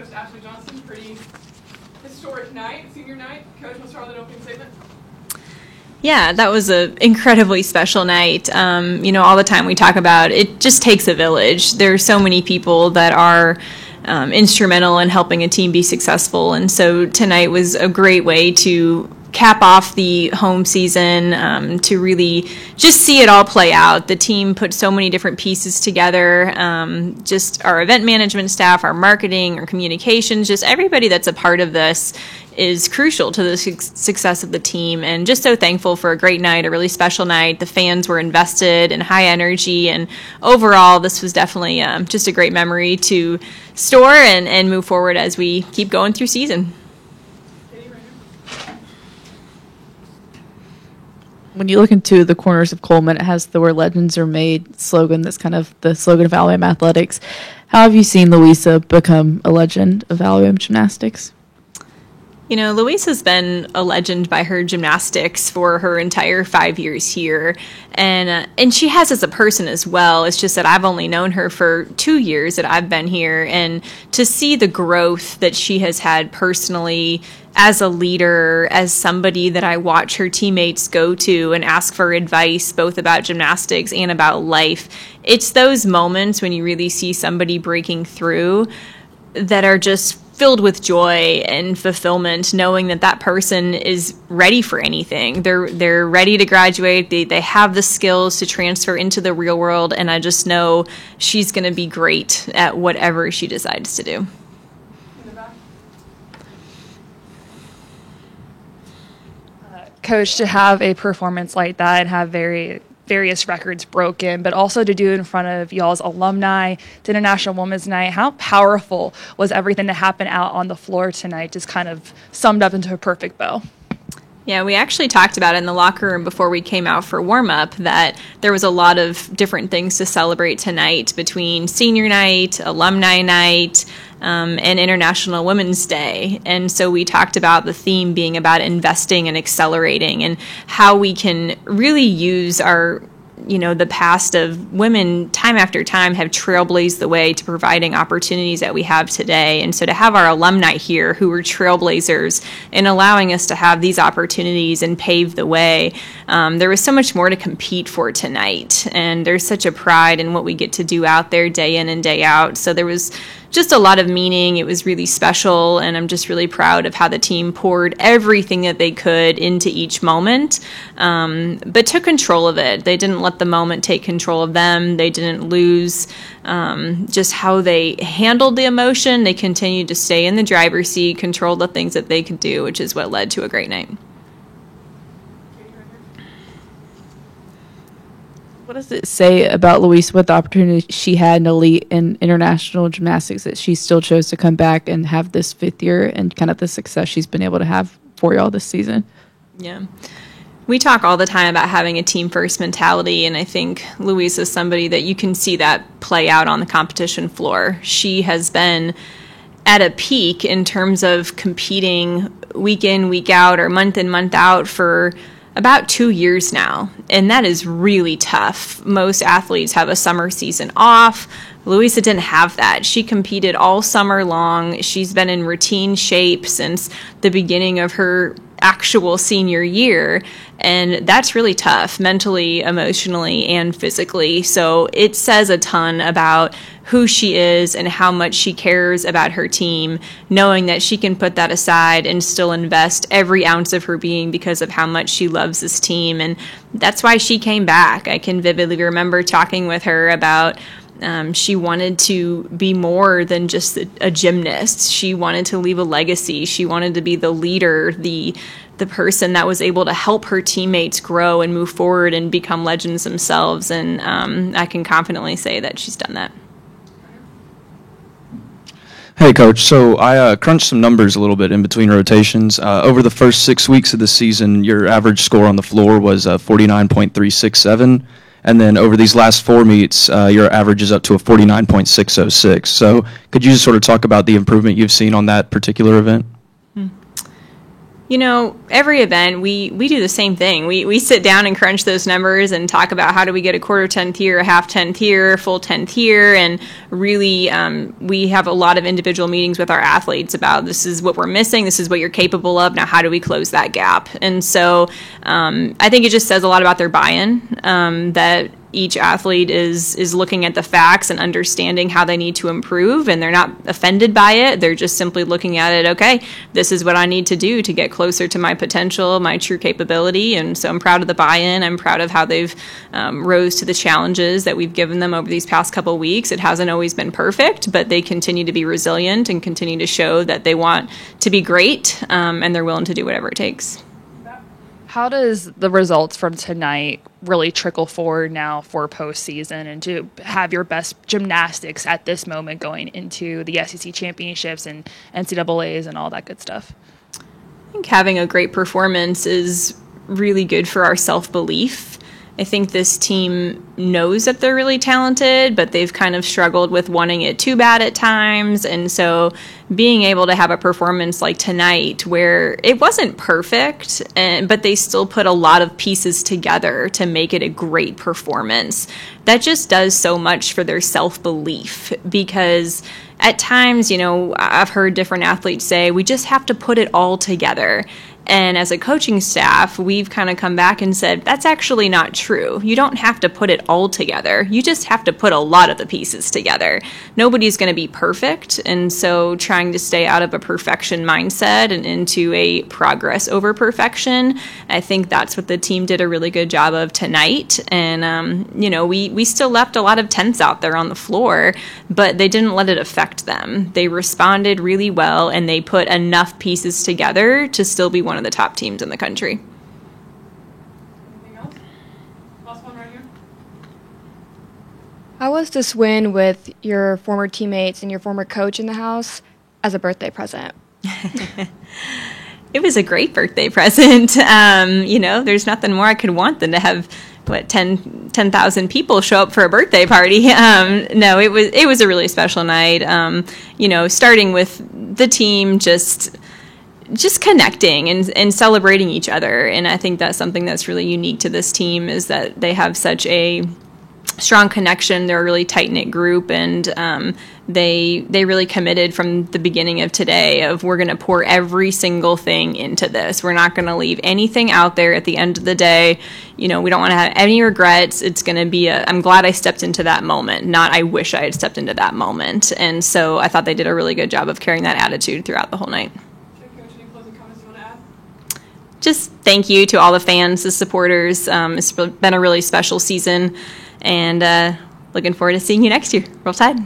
Coach Ashley Johnson. Pretty historic night, senior night. Coach, we'll start with an opening statement. Yeah, that was an incredibly special night. All the time we talk about it just takes a village. There are so many people that are instrumental in helping a team be successful. And so tonight was a great way to cap off the home season, to really just see it all play out. The team put so many different pieces together, just our event management staff, our marketing, our communications, just everybody that's a part of this is crucial to the success of the team, and just so thankful for a great night, a really special night. The fans were invested in high energy, and overall this was definitely just a great memory to store and move forward as we keep going through season. When you look into the corners of Coleman, it has the "Where Legends Are Made" slogan. That's kind of the slogan of Alabama athletics. How have you seen Louisa become a legend of Alabama gymnastics? Louisa's been a legend by her gymnastics for her entire 5 years here, and she has as a person as well. It's just that I've only known her for 2 years that I've been here, and to see the growth that she has had personally as a leader, as somebody that I watch her teammates go to and ask for advice both about gymnastics and about life. It's those moments when you really see somebody breaking through that are just filled with joy and fulfillment, knowing that that person is ready for anything. They're ready to graduate. They have the skills to transfer into the real world, and I just know she's going to be great at whatever she decides to do. Coach, to have a performance like that and have various records broken, but also to do it in front of y'all's alumni, to International Women's Night, how powerful was everything that happened out on the floor tonight, just kind of summed up into a perfect bow? Yeah, we actually talked about it in the locker room before we came out for warm-up, that there was a lot of different things to celebrate tonight between senior night, alumni night, and International Women's Day. And so we talked about the theme being about investing and accelerating, and how we can really use our the past of women time after time have trailblazed the way to providing opportunities that we have today. And so to have our alumni here who were trailblazers in allowing us to have these opportunities and pave the way, there was so much more to compete for tonight. And there's such a pride in what we get to do out there day in and day out. So there was just a lot of meaning. It was really special, and I'm just really proud of how the team poured everything that they could into each moment, but took control of it. They didn't let the moment take control of them. They didn't lose just how they handled the emotion. They continued to stay in the driver's seat, control the things that they could do, which is what led to a great night. What does it say about Louisa, what the opportunity she had in elite and international gymnastics, that she still chose to come back and have this fifth year and kind of the success she's been able to have for y'all this season? Yeah. We talk all the time about having a team first mentality, and I think Louisa is somebody that you can see that play out on the competition floor. She has been at a peak in terms of competing week in, week out, or month in, month out for about 2 years now, and that is really tough. Most athletes have a summer season off. Louisa didn't have that. She competed all summer long. She's been in routine shape since the beginning of her actual senior year, and that's really tough mentally, emotionally, and physically. So it says a ton about who she is and how much she cares about her team, knowing that she can put that aside and still invest every ounce of her being because of how much she loves this team. And that's why she came back. I can vividly remember talking with her about she wanted to be more than just a gymnast. She wanted to leave a legacy. She wanted to be the leader, the person that was able to help her teammates grow and move forward and become legends themselves. And I can confidently say that she's done that. Hey, Coach. So I crunched some numbers a little bit in between rotations. Over the first 6 weeks of the season, your average score on the floor was 49.367. And then over these last 4 meets, your average is up to a 49.606. So could you just sort of talk about the improvement you've seen on that particular event? Every event, we do the same thing. We sit down and crunch those numbers and talk about how do we get a quarter tenth here, a half tenth here, full tenth here, and really we have a lot of individual meetings with our athletes about this is what we're missing, this is what you're capable of, now how do we close that gap? And so I think it just says a lot about their buy-in, that each athlete is looking at the facts and understanding how they need to improve, and they're not offended by it. They're just simply looking at it, okay, this is what I need to do to get closer to my potential, my true capability. And so I'm proud of the buy-in. I'm proud of how they've rose to the challenges that we've given them over these past couple of weeks. It hasn't always been perfect, but they continue to be resilient and continue to show that they want to be great, and they're willing to do whatever it takes. How does the results from tonight really trickle forward now for postseason and to have your best gymnastics at this moment going into the SEC championships and NCAAs and all that good stuff? I think having a great performance is really good for our self-belief. I think this team knows that they're really talented, but they've kind of struggled with wanting it too bad at times. And so being able to have a performance like tonight where it wasn't perfect, but they still put a lot of pieces together to make it a great performance, that just does so much for their self-belief. Because at times, I've heard different athletes say, we just have to put it all together. And as a coaching staff, we've kind of come back and said, that's actually not true. You don't have to put it all together. You just have to put a lot of the pieces together. Nobody's going to be perfect. And so trying to stay out of a perfection mindset and into a progress over perfection, I think that's what the team did a really good job of tonight. And, we still left a lot of tenths out there on the floor, but they didn't let it affect them. They responded really well, and they put enough pieces together to still be one of the top teams in the country. Anything else? Last one right here. How was this win with your former teammates and your former coach in the house as a birthday present? It was a great birthday present. There's nothing more I could want than to have 10,000 people show up for a birthday party. No, it was a really special night. Starting with the team just connecting and celebrating each other. And I think that's something that's really unique to this team, is that they have such a strong connection. They're a really tight-knit group, and they really committed from the beginning of today of, we're going to pour every single thing into this. We're not going to leave anything out there at the end of the day. We don't want to have any regrets. It's going to be I'm glad I stepped into that moment, not I wish I had stepped into that moment. And so I thought they did a really good job of carrying that attitude throughout the whole night. Just thank you to all the fans, the supporters. It's been a really special season, and looking forward to seeing you next year. Roll Tide.